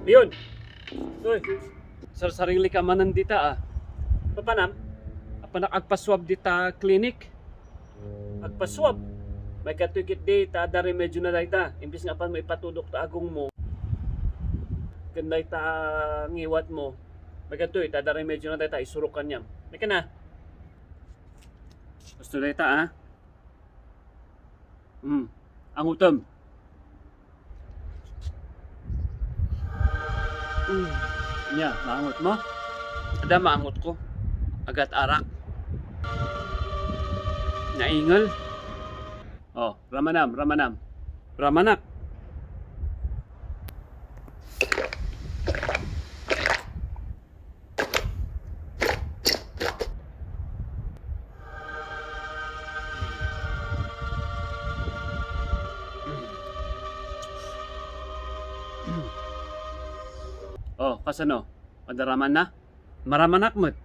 Leon! Uy! Sarili ka man nandita ah. Papanam? Apa nakagpaswab dita klinik? Agpaswab? May katukit di ta ada remedyo na dayta. Imbis nga pa mo ipatudok ta agong mo. Kanday ta ngiwat mo. May katuy ta ada remedyo na dayta isurok kanyam. May ka na. Gusto dayta ah. Ang utom. Nya, maangot mo? Ada maangot ko. Agat arak. Naingal. Oh, ramanam. Ramanak. Oh, kasano? Madaraman na? Maramanak mo't.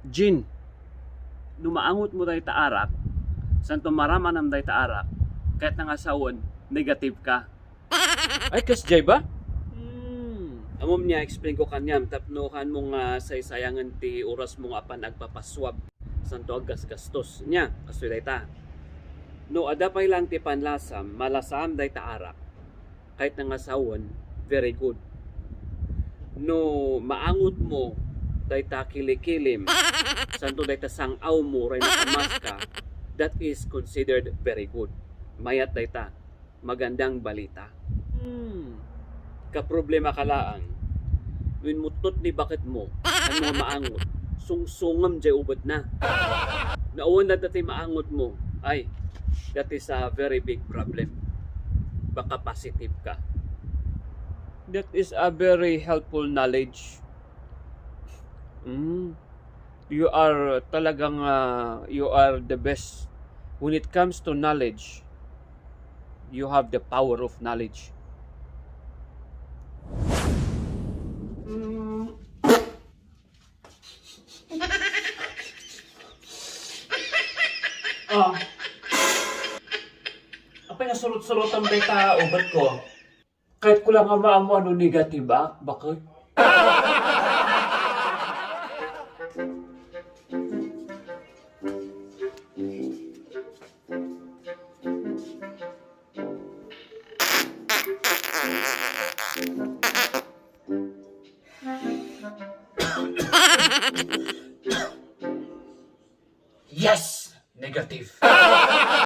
Jin. Numaangot mo dahi taarak. Santo maramanam dahi taarak. Kahit nang asawon, negative ka. Ay, kasjay ba? Amom niya, explain ko kanyam. Tapnohan mo nga saysayangan ti oras mo nga pa nagpapaswab. Santo agas gastos niya. Kasoy dahi ta. No, adapay lang ti panlasam. Malasam dahi taarak. Kahit nang asawon, very good. No, maangot mo dahi ta kilikilim. Santo dahi ta sangaw mo ray nakamas ka. That is considered very good. Mayat dahi ta magandang balita. Kaproblema ka laang. Win mutot ni bakit mo ang mga maangot. Sungsungam jay ubod na. Nauwan na dati maangot mo. Ay, that is a very big problem. Baka positive ka. That is a very helpful knowledge. You are talagang you are the best when it comes to knowledge. You have the power of knowledge. Apa yung surut-surut ang beta ubat ko? Kahit ko lang nga maamo ano negative ba? Bakit? Yes! Negative.